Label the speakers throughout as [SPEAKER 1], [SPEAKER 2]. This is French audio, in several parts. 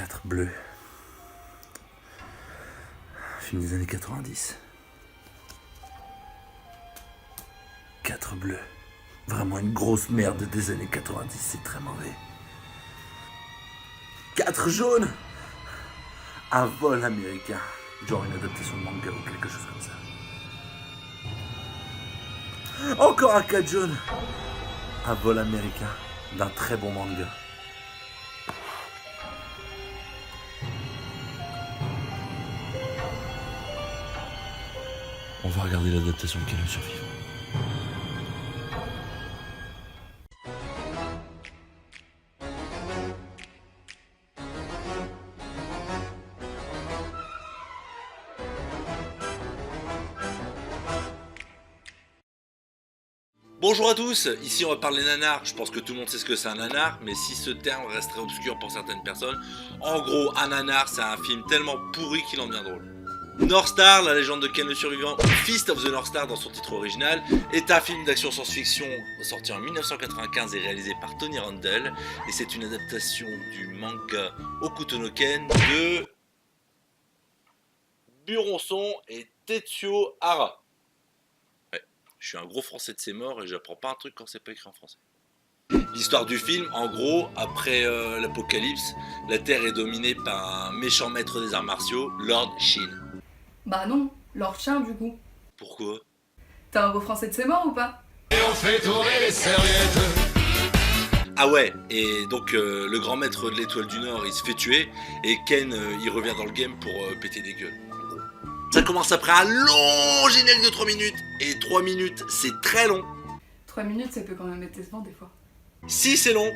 [SPEAKER 1] 4 bleus. Film des années 90. 4 bleus. Vraiment une grosse merde des années 90, c'est très mauvais. 4 jaunes. Un vol américain. Genre une adaptation de manga ou quelque chose comme ça. Encore un 4 jaune. Un vol américain d'un très bon manga. On va regarder l'adaptation de Quel est le survivant.
[SPEAKER 2] Bonjour à tous, ici on va parler nanar. Je pense que tout le monde sait ce que c'est un nanar, mais si ce terme resterait obscur pour certaines personnes, en gros, un nanar, c'est un film tellement pourri qu'il en devient drôle. North Star, la légende de Ken le survivant, Fist of the North Star dans son titre original, est un film d'action science-fiction sorti en 1995 et réalisé par Tony Randall, et c'est une adaptation du manga Hokuto no Ken de Buronson et Tetsuo Hara. Je suis un gros français de ses morts et j'apprends pas un truc quand c'est pas écrit en français. L'histoire du film, en gros, après l'apocalypse, la Terre est dominée par un méchant maître des arts martiaux, Lord Shin.
[SPEAKER 3] Bah non, Lord Chien du coup.
[SPEAKER 2] Pourquoi?
[SPEAKER 3] T'es un gros français de ses morts ou pas?
[SPEAKER 4] Et on fait tourner les serviettes.
[SPEAKER 2] Ah ouais, et donc le grand maître de l'étoile du Nord, il se fait tuer, et Ken, il revient dans le game pour péter des gueules. Ça commence après un long générique de 3 minutes, et 3 minutes, c'est très long.
[SPEAKER 3] 3 minutes, ça peut quand même être décevant des fois.
[SPEAKER 2] Si c'est long,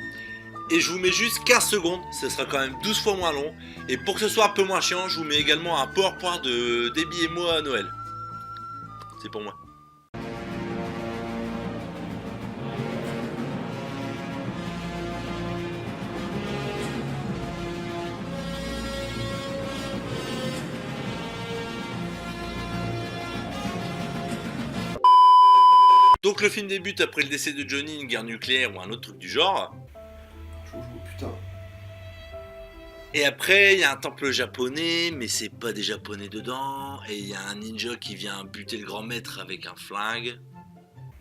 [SPEAKER 2] et je vous mets juste 15 secondes, ce sera quand même 12 fois moins long, et pour que ce soit un peu moins chiant, je vous mets également un PowerPoint de Déby et moi à Noël. C'est pour moi. Donc le film débute après le décès de Johnny, une guerre nucléaire ou un autre truc du genre.
[SPEAKER 1] Putain.
[SPEAKER 2] Et après, il y a un temple japonais, mais c'est pas des japonais dedans. Et il y a un ninja qui vient buter le grand maître avec un flingue.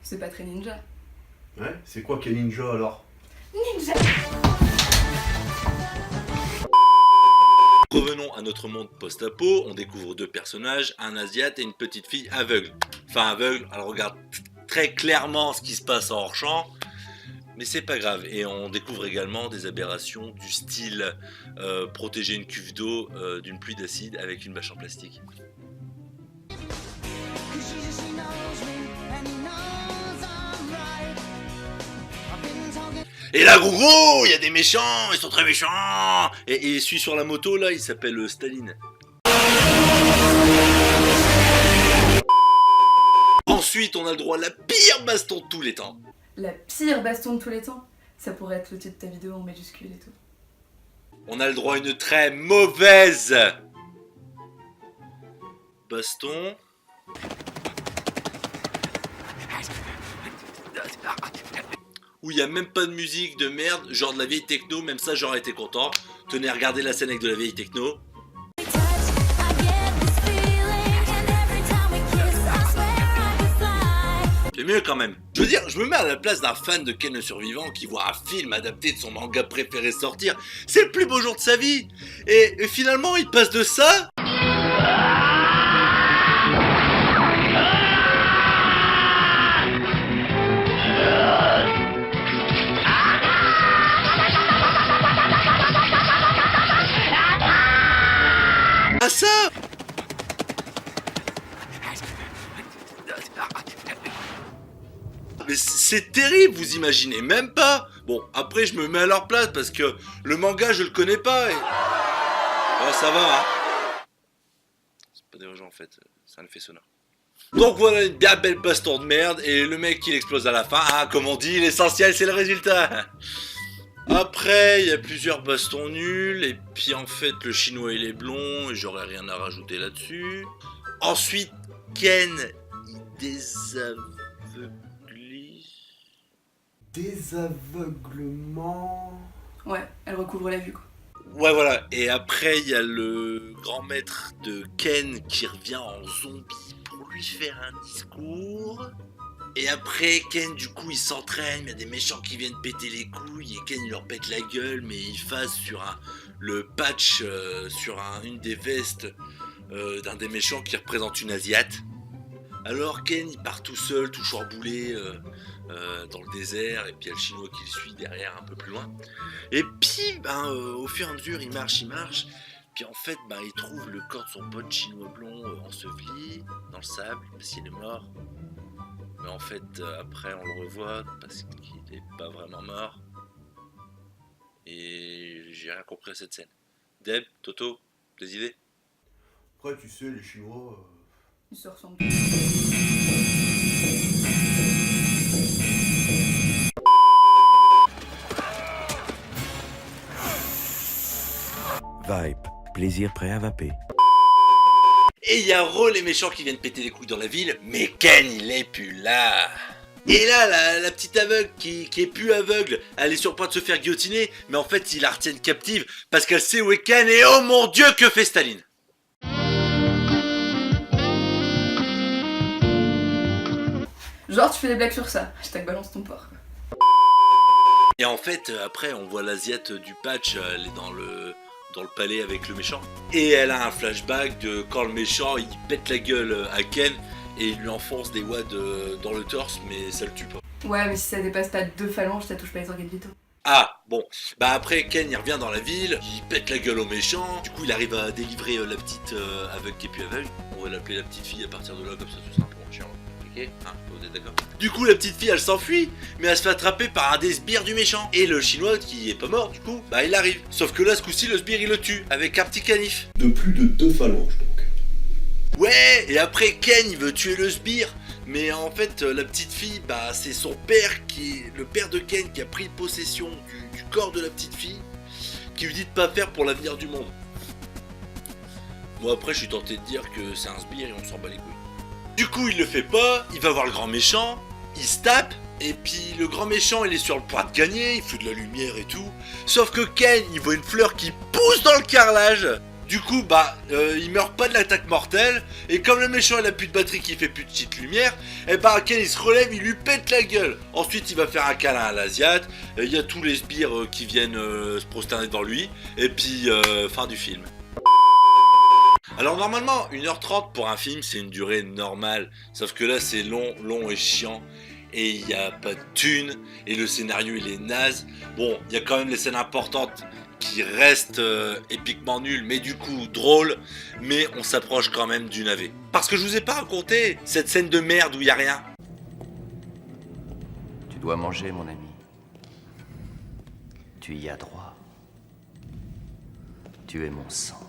[SPEAKER 3] C'est pas très ninja.
[SPEAKER 1] Ouais, c'est quoi quel ninja alors?
[SPEAKER 3] Ninja!
[SPEAKER 2] Revenons à notre monde post-apo, on découvre 2 personnages, un asiate et une petite fille aveugle. Enfin aveugle, elle regarde très clairement ce qui se passe en hors-champ, mais c'est pas grave. Et on découvre également des aberrations du style protéger une cuve d'eau d'une pluie d'acide avec une bâche en plastique. Et là, gros, il y a des méchants, ils sont très méchants. Et celui sur la moto là, il s'appelle Staline. Ensuite, on a le droit à la pire baston de tous les temps.
[SPEAKER 3] La pire baston de tous les temps? Ça pourrait être le titre de ta vidéo en majuscule et tout.
[SPEAKER 2] On a le droit à une très mauvaise baston. Où il n'y a même pas de musique de merde, genre de la vieille techno, même ça j'aurais été content. Tenez, regardez la scène avec de la vieille techno. C'est mieux quand même. Je veux dire, je me mets à la place d'un fan de Ken le survivant qui voit un film adapté de son manga préféré sortir. C'est le plus beau jour de sa vie. Et finalement, il passe de ça à ça. Mais c'est terrible, vous imaginez même pas. Bon, après je me mets à leur place parce que le manga je le connais pas et... Oh ça va hein. C'est pas dérangeant en fait, c'est un effet sonore. Donc voilà une bien belle baston de merde et le mec il explose à la fin, hein, comme on dit, l'essentiel c'est le résultat. Après il y a plusieurs bastons nuls et puis en fait le chinois il est blond et j'aurais rien à rajouter là-dessus. Ensuite Ken il
[SPEAKER 1] Désaveuglement.
[SPEAKER 3] Ouais, elle recouvre la vue quoi.
[SPEAKER 2] Ouais, voilà. Et après, il y a le grand maître de Ken qui revient en zombie pour lui faire un discours. Et après, Ken, du coup, il s'entraîne, il y a des méchants qui viennent péter les couilles, et Ken, il leur pète la gueule, mais il fasse sur le patch, sur une des vestes d'un des méchants qui représente une Asiate. Alors Ken, il part tout seul, tout chamboulé, dans le désert, et puis il y a le chinois qui le suit derrière un peu plus loin. Et puis, au fur et à mesure, il marche, puis en fait, il trouve le corps de son pote chinois blond enseveli dans le sable, parce qu'il est mort. Mais en fait, après, on le revoit parce qu'il n'est pas vraiment mort. Et j'ai rien compris à cette scène. Deb, Toto, des idées?
[SPEAKER 1] Après, tu sais, les Chinois.
[SPEAKER 3] Ils se ressemblent.
[SPEAKER 5] Vibe, plaisir prêt à vaper.
[SPEAKER 2] Et il y a les méchants qui viennent péter les couilles dans la ville, mais Ken, il est plus là. Et là, la petite aveugle qui est plus aveugle, elle est sur le point de se faire guillotiner, mais en fait, ils la retiennent captive parce qu'elle sait où est Ken, et oh mon Dieu, que fait Staline?
[SPEAKER 3] Genre, tu fais des blagues sur ça. Hashtag balance ton porc.
[SPEAKER 2] Et en fait, après, on voit l'Asiate du patch, elle est dans le palais avec le méchant. Et elle a un flashback de quand le méchant, il pète la gueule à Ken, et il lui enfonce des wads dans le torse, mais ça le tue pas.
[SPEAKER 3] Ouais, mais si ça dépasse pas 2 phalanges, ça touche pas les organes vitaux.
[SPEAKER 2] Ah, bon. Après, Ken, il revient dans la ville, il pète la gueule au méchant, du coup, il arrive à délivrer la petite aveugle qui est plus aveugle. On va l'appeler la petite fille à partir de là, comme ça, ce sera un peu moins chiant. Ok, vous êtes d'accord? Du coup, la petite fille, elle s'enfuit, mais elle se fait attraper par un des sbires du méchant. Et le chinois, qui est pas mort, du coup, il arrive. Sauf que là, ce coup-ci, le sbire, il le tue, avec un petit canif.
[SPEAKER 6] De plus de 2 phalanges, donc.
[SPEAKER 2] Ouais, et après, Ken, il veut tuer le sbire. Mais en fait, la petite fille, c'est son père, le père de Ken, qui a pris possession du corps de la petite fille, qui lui dit de pas faire pour l'avenir du monde. Moi, après, je suis tenté de dire que c'est un sbire et on s'en bat les couilles. Du coup, il le fait pas, il va voir le grand méchant, il se tape, et puis le grand méchant, il est sur le point de gagner, il fout de la lumière et tout. Sauf que Ken, il voit une fleur qui pousse dans le carrelage. Du coup, il meurt pas de l'attaque mortelle, et comme le méchant il a plus de batterie qui fait plus de petite lumière, Ken il se relève, il lui pète la gueule. Ensuite il va faire un câlin à l'Asiate, il y a tous les sbires qui viennent se prosterner devant lui, et puis fin du film. Alors normalement 1h30 pour un film c'est une durée normale, sauf que là c'est long et chiant. Et il n'y a pas de thunes, et le scénario il est naze. Bon, il y a quand même les scènes importantes qui restent épiquement nulles, mais du coup drôles, mais on s'approche quand même du navet. Parce que je vous ai pas raconté cette scène de merde où il n'y a rien.
[SPEAKER 5] Tu dois manger, mon ami. Tu y as droit. Tu es mon sang.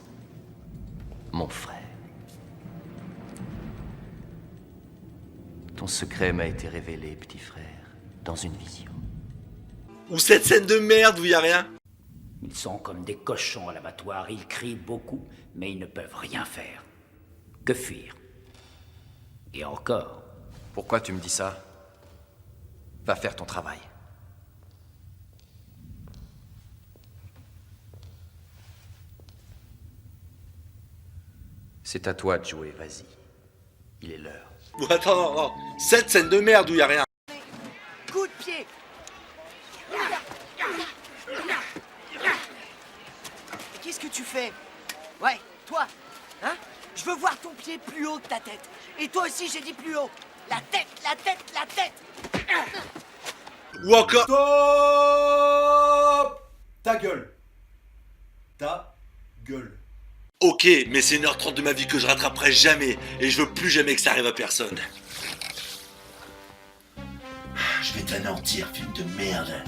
[SPEAKER 5] Mon frère. Ton secret m'a été révélé, petit frère, dans une vision.
[SPEAKER 2] Ou cette scène de merde où il n'y a rien.
[SPEAKER 7] Ils sont comme des cochons à l'abattoir, ils crient beaucoup, mais ils ne peuvent rien faire. Que fuir. Et encore.
[SPEAKER 5] Pourquoi tu me dis ça? Va faire ton travail. C'est à toi de jouer, vas-y. Il est l'heure.
[SPEAKER 2] Ou attends, non. Cette scène de merde où il n'y a rien.
[SPEAKER 8] Coup de pied. Qu'est-ce que tu fais? Ouais, toi, hein? Je veux voir ton pied plus haut que ta tête. Et toi aussi, j'ai dit plus haut. La tête, la tête, la tête.
[SPEAKER 2] Ou encore...
[SPEAKER 1] Stop! Ta gueule. Ta gueule.
[SPEAKER 2] Ok, mais c'est 1h30 de ma vie que je rattraperai jamais, et je veux plus jamais que ça arrive à personne. Je vais t'anéantir, film de merde.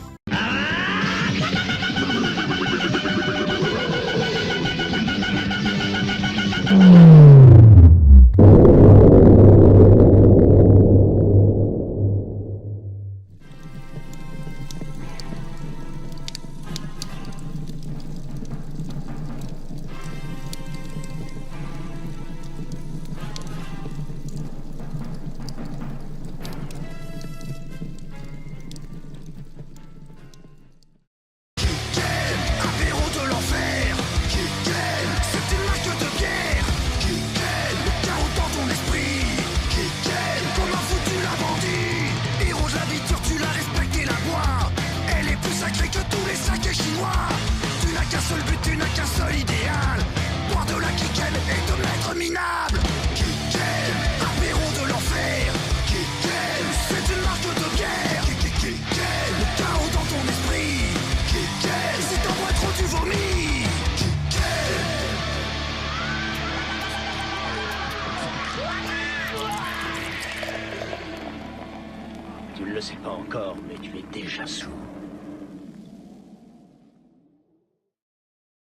[SPEAKER 9] le sais pas encore, mais tu es déjà sourd.